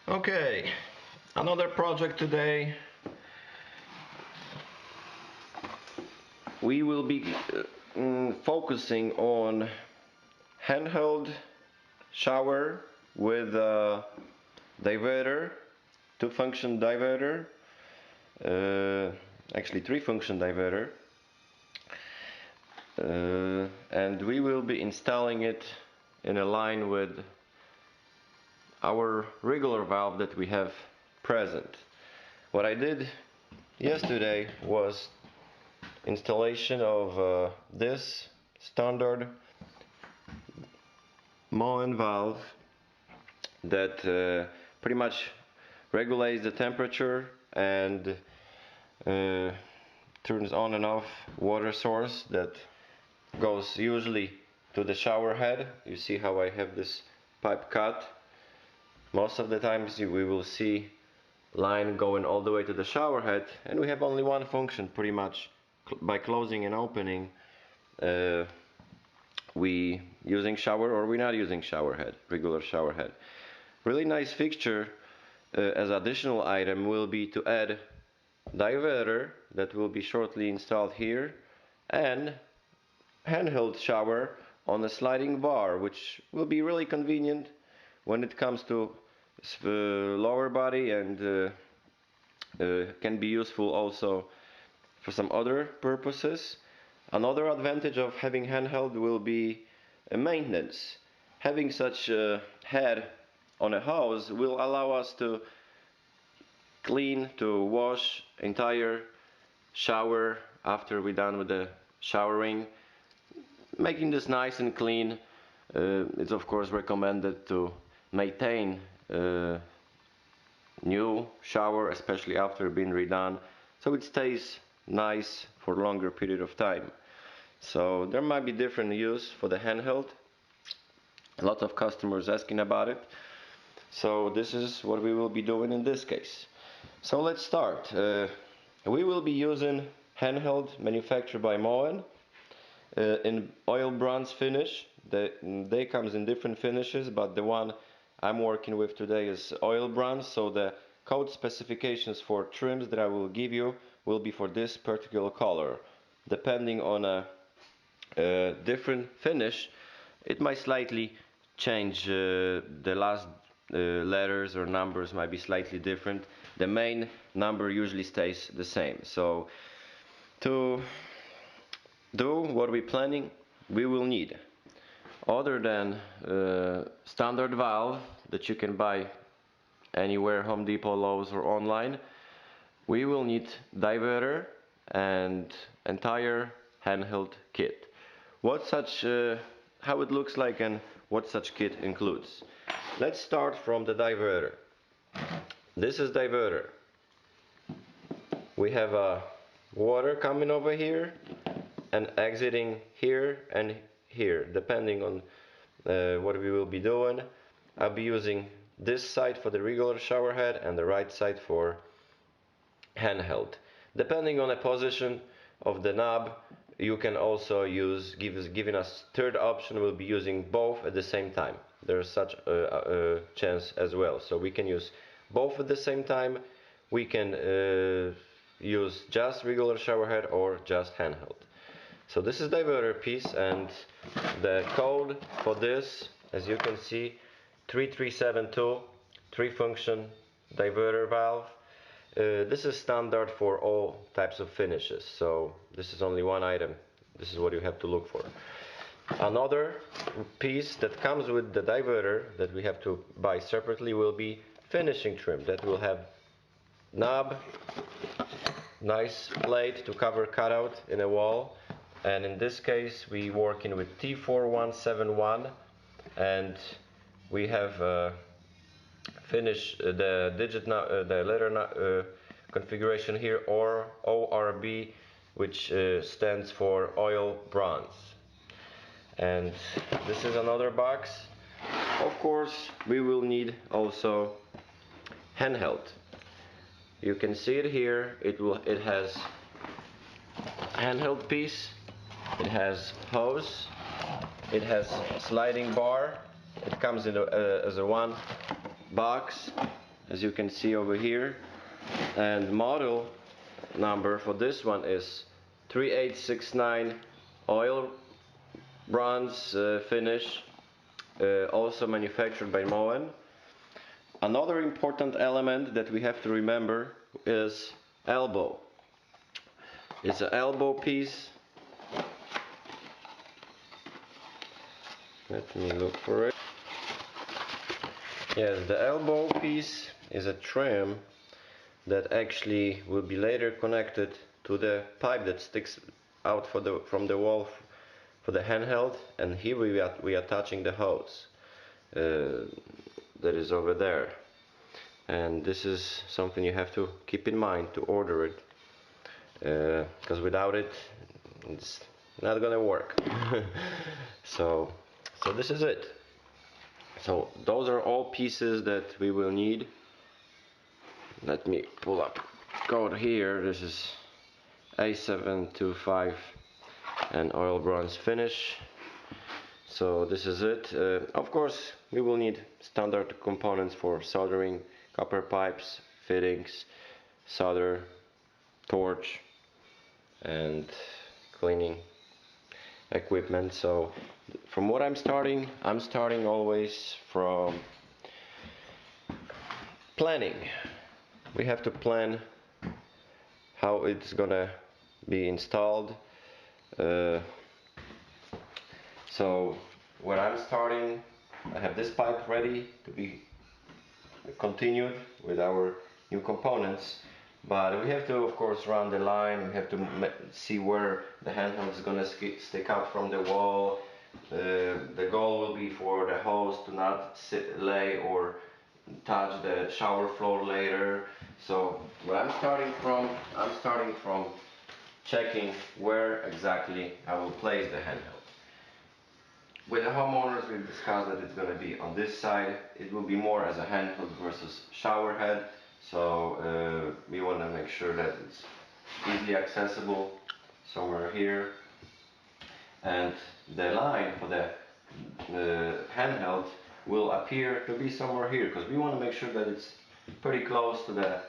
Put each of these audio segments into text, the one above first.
Okay, another project today. We will be focusing on handheld shower with a diverter, two-function diverter, actually three-function diverter, and we will be installing it in a line with our regular valve that we have present. What I did yesterday was installation of this standard Moen valve that pretty much regulates the temperature and turns on and off water source that goes usually to the shower head. You see how I have this pipe cut. Most of the times we will see line going all the way to the shower head, and we have only one function pretty much. By closing and opening, we using shower or we're not using shower head, regular shower head. Really nice fixture as additional item will be to add diverter that will be shortly installed here, and handheld shower on a sliding bar, which will be really convenient when it comes to lower body, and can be useful also for some other purposes. Another advantage of having handheld will be maintenance. Having such a head on a hose will allow us to clean, to wash entire shower after we're done with the showering. Making this nice and clean, it's of course recommended to maintain new shower, especially after being redone, so it stays nice for a longer period of time. So there might be different use for the handheld. A lot of customers asking about it, so this is what we will be doing in this case. So let's start. We will be using handheld manufactured by Moen in oil bronze finish. They comes in different finishes, but the one I'm working with today is oil bronze, so the code specifications for trims that I will give you will be for this particular color. Depending on a different finish, it might slightly change. The last letters or numbers might be slightly different. The main number usually stays the same. So to do what we're planning, we will need, other than standard valve that you can buy anywhere, Home Depot, Lowe's, or online, we will need diverter and entire handheld kit. How it looks like and what such kit includes. Let's start from the diverter. This is diverter. We have water coming over here and exiting here and here, depending on what we will be doing. I'll be using this side for the regular shower head and the right side for handheld. Depending on the position of the knob, you can also use, giving us third option, we'll be using both at the same time. There's such a chance as well. So we can use both at the same time. We can use just regular shower head or just handheld. So this is diverter piece, and the code for this, as you can see, 3372, three-function diverter valve. This is standard for all types of finishes, so this is only one item. This is what you have to look for. Another piece that comes with the diverter that we have to buy separately will be finishing trim. That will have knob, nice plate to cover cutout in a wall, and in this case we working with T4171, and we have finish the digit the letter configuration here, or ORB, which stands for oil bronze. And this is another box. Of course we will need also handheld. You can see it here. It has handheld piece, it has hose, it has sliding bar. It comes in as a one box, as you can see over here, and model number for this one is 3869 oil bronze finish, also manufactured by Moen. Another important element that we have to remember is elbow. It's an elbow piece. Let me look for it. Yes, the elbow piece is a trim that actually will be later connected to the pipe that sticks out from the wall for the handheld, and here we are attaching the hose that is over there. And this is something you have to keep in mind to order it, because without it, it's not gonna work. so this is it. So those are all pieces that we will need. Let me pull up code here. This is A725 and oil bronze finish. So this is it. Of course, we will need standard components for soldering: copper pipes, fittings, solder, torch, and cleaning equipment. So from what I'm starting always from planning. We have to plan how it's gonna be installed. So where I'm starting, I have this pipe ready to be continued with our new components, but we have to of course run the line. We have to see where the handheld is gonna stick out from the wall. The goal will be for the hose to not lay or touch the shower floor later. So where I'm starting from checking where exactly I will place the handheld. With the homeowners, we've discussed that it's going to be on this side. It will be more as a handheld versus shower head. So we want to make sure that it's easily accessible somewhere here. And the line for the handheld will appear to be somewhere here, because we want to make sure that it's pretty close to the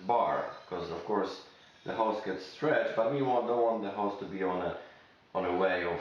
bar, because of course the hose gets stretched, but we don't want the hose to be on a way of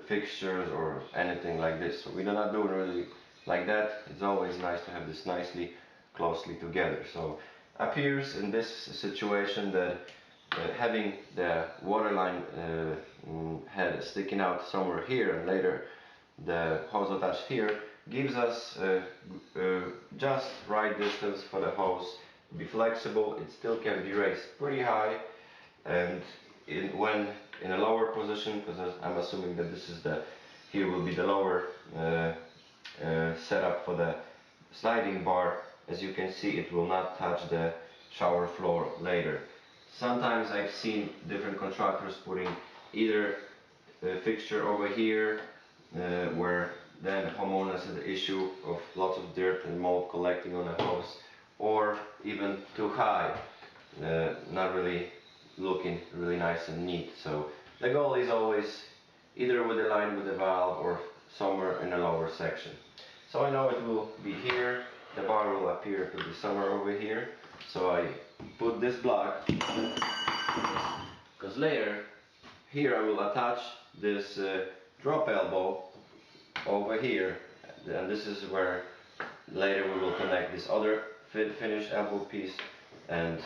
fixtures or anything like this. So we do not do it really like that. It's always nice to have this nicely closely together. So appears in this situation that having the waterline head sticking out somewhere here and later the hose attached here gives us just right distance for the hose to be flexible. It still can be raised pretty high, and when in a lower position, because I'm assuming that this is here will be the lower setup for the sliding bar. As you can see, it will not touch the shower floor later. Sometimes I've seen different contractors putting either a fixture over here, where then homeowners have the issue of lots of dirt and mold collecting on a hose, or even too high, not really looking really nice and neat. So the goal is always either with the line with the valve or somewhere in a lower section. So I know it will be here, the bar will appear to be somewhere over here. So I put this block, because later here I will attach this drop elbow over here, and this is where later we will connect this other finished elbow piece, and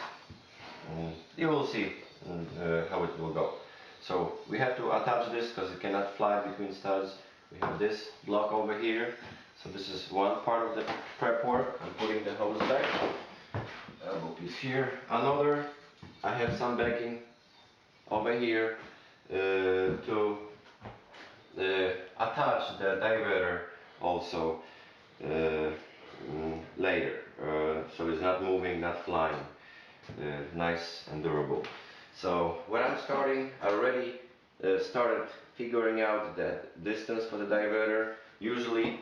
you will see how it will go. So we have to attach this because it cannot fly between studs. We have this block over here. So this is one part of the prep work. I'm putting the hose back. Elbow piece here. Another, I have some backing over here to attach the diverter also later, so it's not moving, not flying, nice and durable. So when I'm starting, I already started figuring out the distance for the diverter. Usually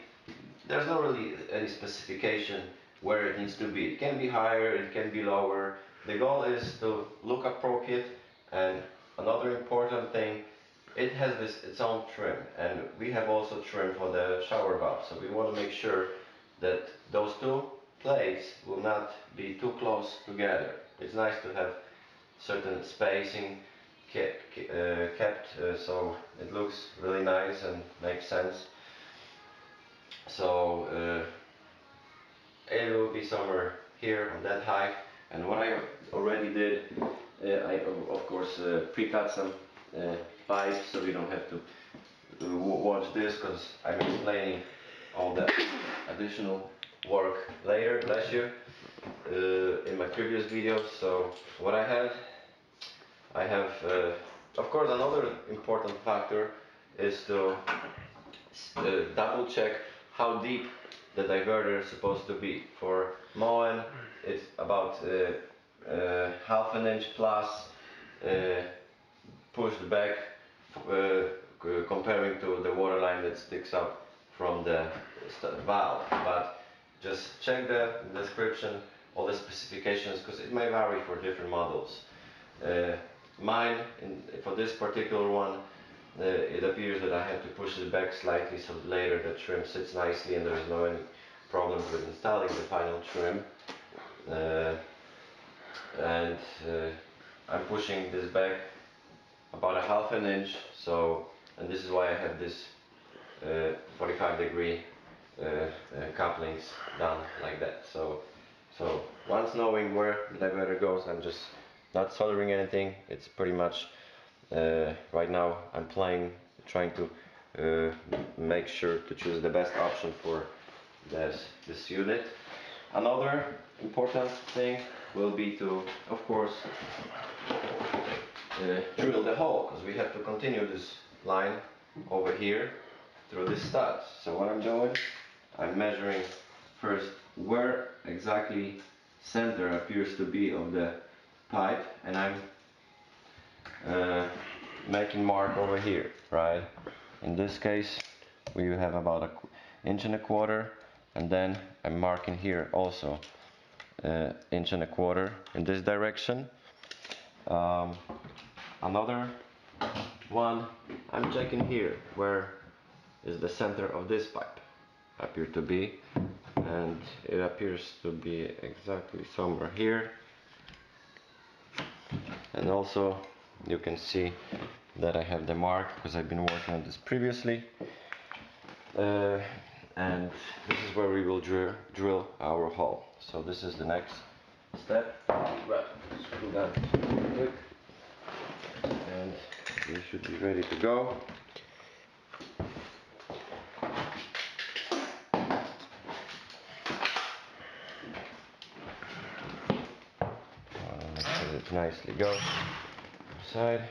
there's not really any specification where it needs to be. It can be higher, it can be lower. The goal is to look appropriate, and another important thing, it has its own trim, and we have also trim for the shower valve. So we want to make sure that those two plates will not be too close together. It's nice to have certain spacing kept so it looks really nice and makes sense. So it will be somewhere here on that height. And what I already did, I of course pre-cut some pipes, so we don't have to watch this, because I'm explaining all the additional work later, bless you, in my previous videos. So what I have of course another important factor is to double check how deep the diverter is supposed to be. For Moen it's about half an inch plus pushed back, comparing to the water line that sticks up from the valve. But just check the description, all the specifications, because it may vary for different models. Mine, for this particular one, it appears that I have to push it back slightly so later the trim sits nicely and there is no any problems with installing the final trim. I'm pushing this back about a half an inch, so, and this is why I have this 45-degree couplings done like that. So once knowing where the diverter goes, I'm just not soldering anything. It's pretty much right now I'm trying to make sure to choose the best option for this unit. Another important thing will be to, of course, drill the hole, because we have to continue this line over here through this stud. So what I'm doing, I'm measuring first where exactly center appears to be of the pipe, and I'm making mark over here, right? In this case we have about an inch and a quarter, and then I'm marking here also inch and a quarter in this direction. Another one, I'm checking here where is the center of this pipe appear to be, and it appears to be exactly somewhere here. And also you can see that I have the mark because I've been working on this previously, and this is where we will drill our hole. So this is the next step. Well, screw that quick, and we should be ready to go. Let it nicely go side.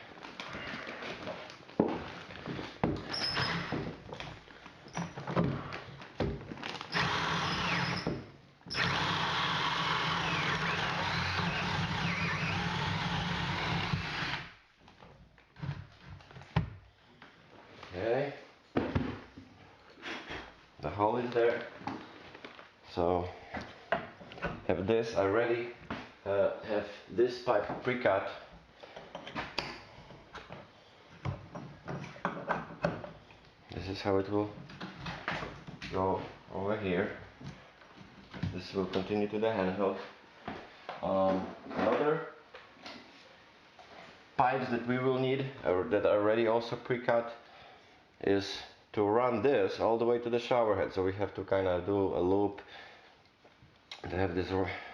Okay, the hole is there. So have this already. Have this pipe pre-cut. This is how it will go over here. This will continue to the handle. Another pipes that we will need, or that are already also pre-cut, is to run this all the way to the shower head. So we have to kind of do a loop to have this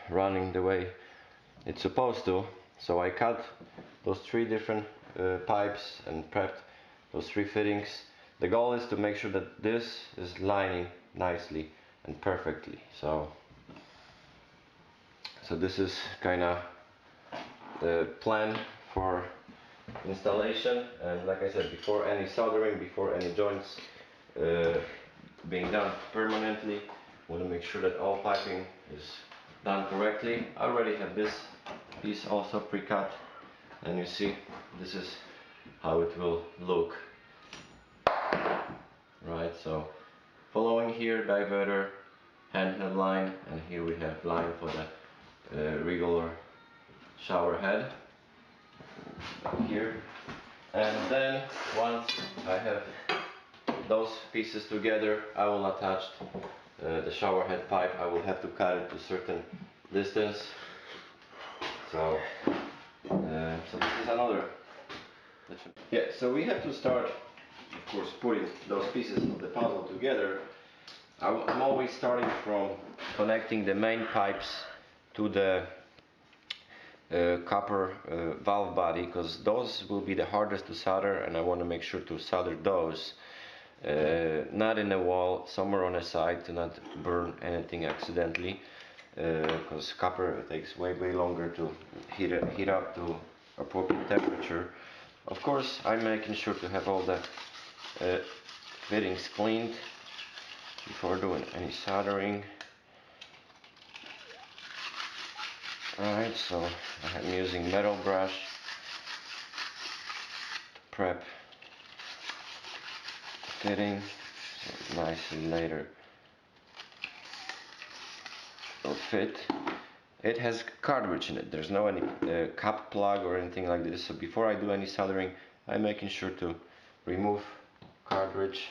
running the way it's supposed to. So I cut those 3 different pipes and prepped those 3 fittings. The goal is to make sure that this is lining nicely and perfectly. So this is kind of the plan for installation. And like I said, before any soldering, before any joints being done permanently, want to make sure that all piping is done correctly. I already have this piece also pre-cut, and you see this is how it will look. Right, so following here, diverter, handheld line, and here we have line for the regular shower head here. And then once I have those pieces together, I will attach the shower head pipe, I will have to cut it to a certain distance. So so this is another. Yeah, so we have to start, of course, putting those pieces of the puzzle together. I'm always starting from connecting the main pipes to the copper valve body, because those will be the hardest to solder, and I want to make sure to solder those not in the wall, somewhere on the side, to not burn anything accidentally, because copper takes way longer to heat up to appropriate temperature. Of course, I'm making sure to have all the fittings cleaned before doing any soldering. Alright, so I'm using metal brush to prep fitting so nicely later will fit. It has cartridge in it, there's no any cap plug or anything like this, so before I do any soldering I'm making sure to remove cartridge,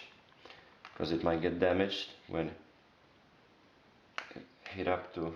because it might get damaged when heat up to